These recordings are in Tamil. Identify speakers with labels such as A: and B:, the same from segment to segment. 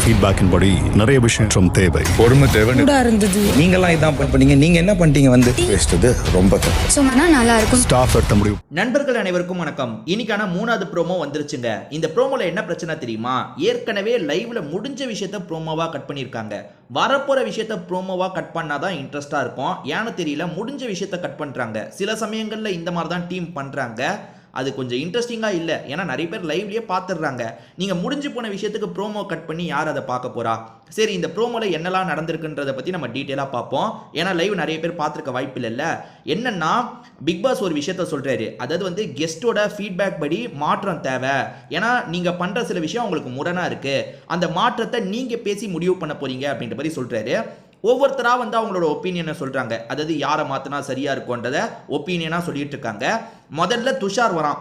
A: ஃபீட்பேக்கின் படி நிறைய விஷயம் தேவை.
B: பொறுமை தேவை.
C: இருந்தது.
B: நீங்களாம் இதான் பண்ணீங்க. நீங்க என்ன பண்ணிட்டீங்க வந்து பேசுறது ரொம்ப தப்பு.
C: சும்மா நல்லா இருக்கும்.
A: ஸ்டாஃப் எடுத்த முடிவு.
D: நண்பர்கள் அனைவருக்கும் வணக்கம். இன்னைக்கான 3வது ப்ரோமோ வந்துருச்சுங்க. இந்த ப்ரோமோல என்ன பிரச்சனை தெரியுமா? ஏற்கனவே லைவ்ல முடிஞ்ச விஷயத்த ப்ரோமோவா கட் பண்ணிருக்காங்க. வரப்போற விஷயத்த ப்ரோமோவா கட் பண்ணாதான் இன்ட்ரெஸ்டா இருக்கும். ஏன்னு தெரியல, முடிஞ்ச விஷயத்த கட் பண்றாங்க. சில சமயங்கள்ல இந்த மாதிரி தான் டீம் பண்றாங்க. அது கொஞ்சம் இன்ட்ரெஸ்டிங்காக இல்லை. ஏன்னா நிறைய பேர் லைவ்லேயே பார்த்துடுறாங்க. நீங்கள் முடிஞ்சு போன விஷயத்துக்கு ப்ரோமோ கட் பண்ணி யார் அதை பார்க்க போகிறா? சரி, இந்த ப்ரோமோவில் என்னெல்லாம் நடந்திருக்குன்றதை பற்றி நம்ம டீட்டெயிலாக பார்ப்போம். ஏன்னா லைவ் நிறைய பேர் பார்த்துருக்க வாய்ப்பு இல்லைல்ல. என்னன்னா, பிக் பாஸ் ஒரு விஷயத்த சொல்கிறாரு. அதாவது வந்து கெஸ்ட்டோட ஃபீட்பேக் படி மாற்றம் தேவை. ஏன்னா நீங்கள் பண்ணுற சில விஷயம் உங்களுக்கு முரணாக இருக்குது. அந்த மாற்றத்தை நீங்கள் பேசி முடிவு பண்ண போகிறீங்க அப்படின்ற மாதிரி சொல்கிறாரு. ஒவ்வொருத்தராக வந்து அவங்களோட ஒப்பீனியனை சொல்கிறாங்க. அதாவது யாரை மாற்றினா சரியாக இருக்கும்ன்றத ஒப்பீனியனாக சொல்லிட்டு இருக்காங்க. முதல்ல துஷார் வரான்.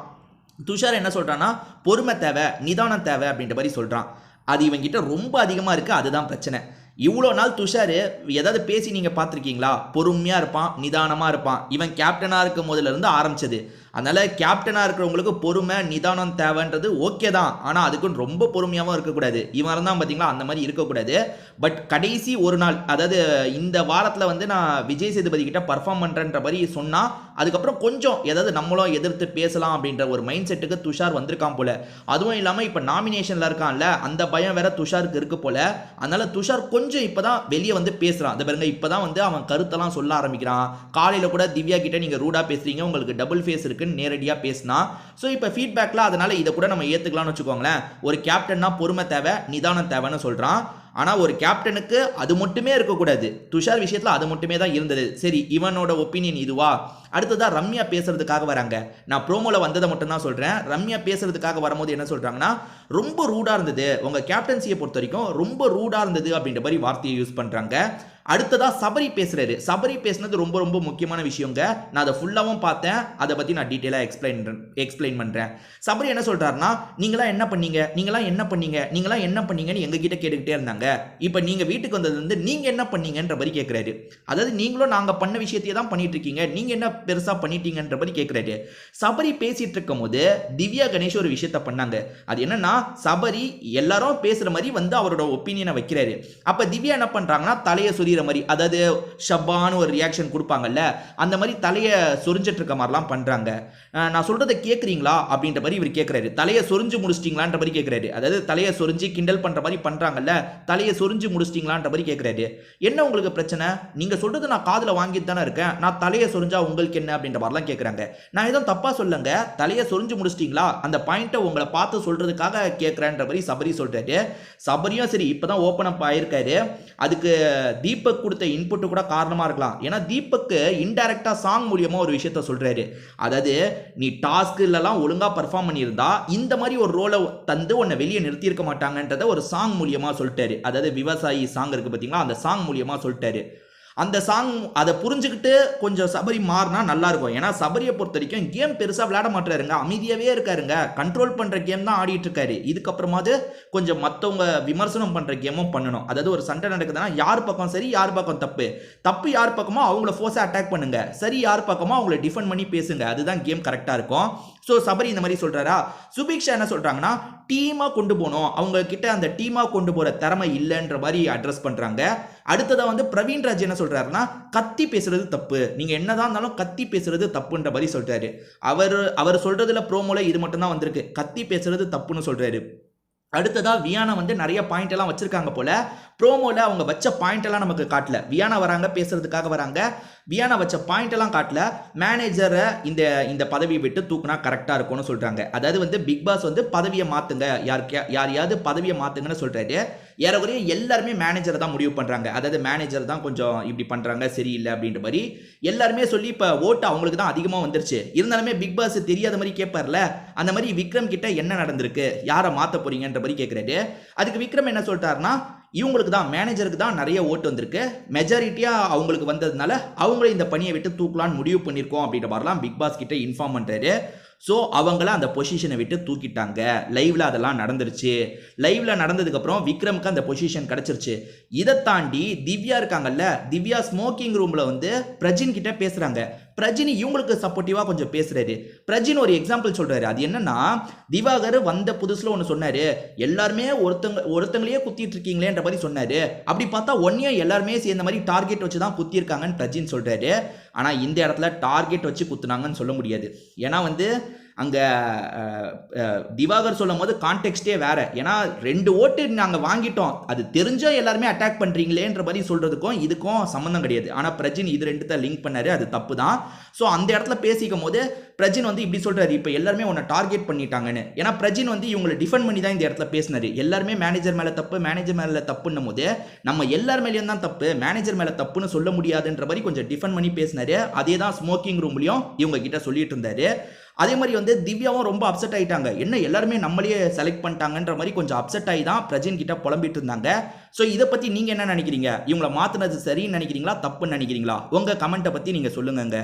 D: துஷார் என்ன சொல்கிறான்னா, பொறுமை தேவை, நிதானம் தேவை அப்படின்ற மாதிரி சொல்கிறான். அது இவங்கிட்ட ரொம்ப அதிகமாக இருக்குது. அதுதான் பிரச்சனை. இவ்வளோ நாள் துஷார் ஏதாவது பேசி நீங்கள் பார்த்துருக்கீங்களா? பொறுமையாக இருப்பான், நிதானமாக இருப்பான். இவன் கேப்டனாக இருக்கும் போதிலிருந்து ஆரம்பிச்சது. அதனால் கேப்டனாக இருக்கிறவங்களுக்கு பொறுமை நிதானம் தேவைன்றது ஓகே தான். ஆனால் அதுக்குன்னு ரொம்ப பொறுமையாகவும் இருக்கக்கூடாது. இவன் இருந்தால் பார்த்தீங்களா, அந்த மாதிரி இருக்கக்கூடாது. பட் கடைசி ஒரு நாள், அதாவது இந்த வாரத்தில் வந்து நான் விஜய் சேதுபதி கிட்ட பர்ஃபார்ம் பண்ணுறேன்ற மாதிரி சொன்னால், அதுக்கப்புறம் கொஞ்சம் ஏதாவது நம்மளும் எதிர்த்து பேசலாம் அப்படின்ற ஒரு மைண்ட் செட்டுக்கு துஷார் வந்திருக்கான் போல. அதுவும் இல்லாமல் இப்போ நாமினேஷனில் இருக்கான்ல, அந்த பயம் வேற துஷாருக்கு இருக்கு போல. அதனால துஷார் கொஞ்சம் இப்போ தான் வெளியே வந்து பேசுகிறான். அதை பாருங்க, இப்போ தான் வந்து அவன் கருத்தெல்லாம் சொல்ல ஆரம்பிக்கிறான். காலையில் கூட திவ்யா கிட்ட நீங்கள் ரூடாக பேசுகிறீங்க, உங்களுக்கு டபுள் ஃபேஸ் இருக்கு நேரடியாக பேசினா. ஸோ இப்போ ஃபீட்பேக்கில் அதனால இதை கூட நம்ம ஏற்றுக்கலாம்னு வச்சுக்கோங்களேன். ஒரு கேப்டன்னா பொறுமை தேவை, நிதானம் தேவைன்னு சொல்கிறான். ஆனால் ஒரு கேப்டனுக்கு அது மட்டுமே இருக்கக்கூடாது. துஷார் விஷயத்தில் அது மட்டுமே தான் இருந்தது. சரி, இவனோட ஒப்பீனியன் இதுவா? அடுத்ததான் ரம்யா பேசுறதுக்காக வராங்க. நான் ப்ரோமோவில் வந்ததை மட்டும் தான் சொல்கிறேன். ரம்யா பேசுறதுக்காக வரும்போது என்ன சொல்கிறாங்கன்னா, ரொம்ப ரூடாக இருந்தது, உங்கள் கேப்டன்சியை பொறுத்த வரைக்கும் ரொம்ப ரூடாக இருந்தது அப்படின்ற மாதிரி வார்த்தையை யூஸ் பண்ணுறாங்க. அடுத்ததா சபரி பேசுறாரு. சபரி பேசுனது ரொம்ப ரொம்ப முக்கியமான விஷயங்க. நான் அதை ஃபுல்லாகவும் பார்த்தேன். அதை பற்றி நான் டீட்டெயிலாக எக்ஸ்பிளைன் பண்ணுறேன். சபரி என்ன சொல்கிறாருன்னா, நீங்களாம் என்ன பண்ணீங்க, நீங்களாம் என்ன பண்ணீங்க, நீங்களாம் என்ன பண்ணீங்கன்னு எங்ககிட்ட கேட்டுக்கிட்டே இருந்தாங்க. இப்போ நீங்கள் வீட்டுக்கு வந்ததுலேருந்து நீங்கள் என்ன பண்ணீங்கன்ற மாதிரி கேட்குறாரு. அதாவது நீங்களும் நாங்கள் பண்ண விஷயத்தையே தான் பண்ணிட்டு இருக்கீங்க, நீங்கள் என்ன பெருசாக பண்ணிட்டீங்கன்ற மாதிரி கேட்குறாரு. சபரி பேசிட்டு இருக்கும் போது திவ்யா கணேஷ் ஒரு விஷயத்த பண்ணாங்க. அது என்னன்னா, சபரி எல்லாரும் பேசுகிற மாதிரி வந்து அவரோட ஒப்பீனியனை வைக்கிறாரு. அப்போ திவ்யா என்ன பண்ணுறாங்கன்னா, தலையை சொரிகிற மாதிரி, அதாவது ஷப்பான்னு ஒரு ரியாக்ஷன் கொடுப்பாங்கல்ல, அந்த மாதிரி தலையை சொரிஞ்சிட்டு இருக்க மாதிரிலாம் பண்ணுறாங்க. நான் சொல்கிறத கேட்குறீங்களா அப்படின்ற மாதிரி இவர் கேட்குறாரு. தலையை சொரிஞ்சு முடிச்சிட்டிங்களான்ற மாதிரி கேட்குறாரு. அதாவது தலையை சொரிஞ்சு கிண்டல் பண்ணுற மாதிரி பண்ணுறாங்கல்ல, தலையை சொரிஞ்சு முடிச்சிட்டிங்களான்ற மாதிரி கேட்குறாரு. என்ன உங்களுக்கு பிரச்சனை? நீங்கள் சொல்கிறது நான் காதில் வாங்கிட்டு தானே இருக்கேன், நான் தலையை சொரிஞ்சா உங்களுக்கு என்ன அப்படின்ற மாதிரிலாம் கேட்குறாங்க. நான் எதுவும் தப்பாக சொல்லுங்க, தலையை சொரிஞ்சு முடிச்சிட்டிங்களா, அந்த பாயிண்ட்டை உங்களை பார்த்து சொல்கிறதுக்காக கேட்குறேன்ற மாதிரி சபரி சொல்கிறாரு. சபரியும் சரி இப்போ தான் ஓப்பன் அப் ஆயிருக்காரு. அதுக்கு தீபக் கொடுத்த இன்புட் கூட காரணமாக இருக்கலாம். ஏன்னா தீபக்கு இன்டைரக்டா சாங் மூலியமா ஒரு விஷயத்த சொல்றாரு. அதாவது நீ டாஸ்க்லாம் ஒழுங்கா பெர்ஃபார்ம் பண்ணியிருந்தா இந்த மாதிரி ஒரு ரோலை தந்து உன்னை வெளியே நிறுத்தி இருக்க மாட்டாங்கன்றத ஒரு சாங் மூலியமா சொல்லிட்டாரு. அதாவது விவசாயி சாங் இருக்கு பார்த்தீங்களா, அந்த சாங் மூலியமா சொல்லிட்டாரு. அந்த சாங் அதை புரிஞ்சுக்கிட்டு கொஞ்சம் சபரி மாறினா நல்லா இருக்கும். ஏன்னா சபரியை பொறுத்த வரைக்கும் கேம் பெருசாக விளையாட மாட்டாருங்க, அமைதியாகவே இருக்காருங்க. கண்ட்ரோல் பண்ணுற கேம் தான் ஆடிட்டு இருக்காரு. இதுக்கப்புறமாவது கொஞ்சம் மற்றவங்க விமர்சனம் பண்ணுற கேமும் பண்ணணும். அதாவது ஒரு சண்டை நடக்குதுன்னா யார் பக்கம் சரி யார் பக்கம் தப்பு, தப்பு யார் பக்கமோ அவங்கள ஃபோர்ஸாக அட்டாக் பண்ணுங்க, சரி யார் பக்கமோ அவங்கள டிஃபெண்ட் பண்ணி பேசுங்க. அதுதான் கேம் கரெக்டாக இருக்கும். ஸோ சபரி இந்த மாதிரி சொல்கிறாரா. சுபிக்ஷா என்ன சொல்கிறாங்கன்னா, டீமாக கொண்டு போகணும், அவங்க கிட்ட அந்த டீமாக கொண்டு போகிற திறமை இல்லைன்ற மாதிரி அட்ரஸ் பண்ணுறாங்க. அடுத்ததாக வந்து பிரவீன்ராஜ் என்ன சொல்கிறாருன்னா, கத்தி பேசுறது தப்பு, நீங்கள் என்னதான் இருந்தாலும் கத்தி பேசுறது தப்புன்ற மாதிரி சொல்கிறாரு. அவர் சொல்கிறதுல ப்ரோமோல இது மட்டும்தான் வந்திருக்கு, கத்தி பேசுறது தப்புன்னு சொல்கிறாரு. அடுத்ததா வியானா வந்து நிறைய பாயிண்ட் எல்லாம் வச்சிருக்காங்க போல. ப்ரோமோல அவங்க வச்ச பாயிண்ட் எல்லாம் நமக்கு காட்டல. வியானா வராங்க, பேசுறதுக்காக வராங்க. வியானா வச்ச பாயிண்ட் எல்லாம் காட்டல. மேனேஜரை இந்த பதவியை விட்டு தூக்குனா கரெக்டா இருக்கும்னு சொல்றாங்க. அதாவது வந்து பிக் பாஸ் வந்து பதவியை மாத்துங்க, யாரையாவது பதவியை மாத்துங்கன்னு சொல்றாரு. ஏறக்குறைய எல்லாருமே மேனேஜரை தான் முடிவு பண்றாங்க. அதாவது மேனேஜர் தான் கொஞ்சம் இப்படி பண்றாங்க, சரியில்லை அப்படின்ற மாதிரி எல்லாருமே சொல்லி இப்போ ஓட்டு அவங்களுக்கு தான் அதிகமாக வந்துருச்சு. இருந்தாலுமே பிக் பாஸ் தெரியாத மாதிரி கேட்பார்ல, அந்த மாதிரி விக்ரம் கிட்ட என்ன நடந்திருக்கு, யாரை மாற்ற போறீங்கன்ற மாதிரி கேட்குறாரு. அதுக்கு விக்ரம் என்ன சொல்லிட்டாருன்னா, இவங்களுக்கு தான் மேனேஜருக்கு தான் நிறைய ஓட்டு வந்திருக்கு, மெஜாரிட்டியாக அவங்களுக்கு வந்ததுனால அவங்களே இந்த பணியை விட்டு தூக்கலான்னு முடிவு பண்ணியிருக்கோம் அப்படின்ற மாதிரிலாம் பிக் பாஸ் கிட்ட இன்ஃபார்ம் பண்ணுறாரு. ஸோ அவங்கள அந்த பொசிஷனை விட்டு தூக்கிட்டாங்க. லைவ்ல அதெல்லாம் நடந்துருச்சு. லைவ்ல நடந்ததுக்கப்புறம் விக்ரமுக்கு அந்த பொசிஷன் கிடச்சிருச்சு. இதை தாண்டி திவ்யா இருக்காங்கல்ல, திவ்யா ஸ்மோக்கிங் ரூமில் வந்து பிரஜின் கிட்ட பேசுகிறாங்க. பிரஜினி இவங்களுக்கு சப்போர்ட்டிவா கொஞ்சம் பேசுறாரு. பிரஜின் ஒரு எக்ஸாம்பிள் சொல்றாரு. அது என்னன்னா, திவாகர் வந்த புதுசுல ஒன்று சொன்னாரு, எல்லாருமே ஒருத்தங்களையே குத்திட்டு இருக்கீங்களேன்ற மாதிரி சொன்னாரு. அப்படி பார்த்தா ஒன்னையும் எல்லாருமே சேர்ந்த மாதிரி டார்கெட் வச்சு தான் குத்திருக்காங்கன்னு பிரஜின் சொல்றாரு. ஆனா இந்த இடத்துல டார்கெட் வச்சு குத்துனாங்கன்னு சொல்ல முடியாது. ஏன்னா வந்து அங்க திவாகர் சொல்லும் போது கான்டெக்ஸ்டே வேற. ஏன்னா 2 ஓட்டு நாங்க வாங்கிட்டோம், அது தெரிஞ்ச எல்லாருமே அட்டாக் பண்றீங்களேன்ற மாதிரி சொல்றதுக்கும் இதுக்கும் சம்பந்தம் கிடையாது. ஆனா பிரஜின் இது ரெண்டுத்த லிங்க் பண்ணாரு, அது தப்பு தான். ஸோ அந்த இடத்துல பேசிக்கும் போது பிரஜின் வந்து இப்படி சொல்றாரு, இப்போ எல்லாருமே உன்னை டார்கெட் பண்ணிட்டாங்கன்னு. ஏன்னா பிரஜின் வந்து இவங்களை டிஃபெண்ட் பண்ணி தான் இந்த இடத்துல பேசினாரு. எல்லாருமே மேனேஜர் மேல தப்பு, மேனேஜர் மேல தப்புன்னும் போது நம்ம எல்லார் மேலேயும் தான் தப்பு, மேனேஜர் மேல தப்புன்னு சொல்ல முடியாதுன்ற மாதிரி கொஞ்சம் டிஃபெண்ட் பண்ணி பேசினாரு. அதே தான் ஸ்மோக்கிங் ரூம்லயும் இவங்க கிட்ட சொல்லிட்டு இருந்தாரு. அதே மாதிரி வந்து திவ்யாவும் ரொம்ப அப்செட் ஆயிட்டாங்க. என்ன எல்லாருமே நம்மளையே செலக்ட் பண்ணிட்டாங்கன்ற மாதிரி கொஞ்சம் அப்செட் ஆகி தான் பிரஜின் கிட்ட புலம்பிட்டு இருந்தாங்க. ஸோ இதை பத்தி நீங்க என்ன நினைக்கிறீங்க? இவங்களை மாத்தினது சரின்னு நினைக்கிறீங்களா, தப்புன்னு நினைக்கிறீங்களா? உங்க கமெண்ட்டை பத்தி நீங்க சொல்லுங்க.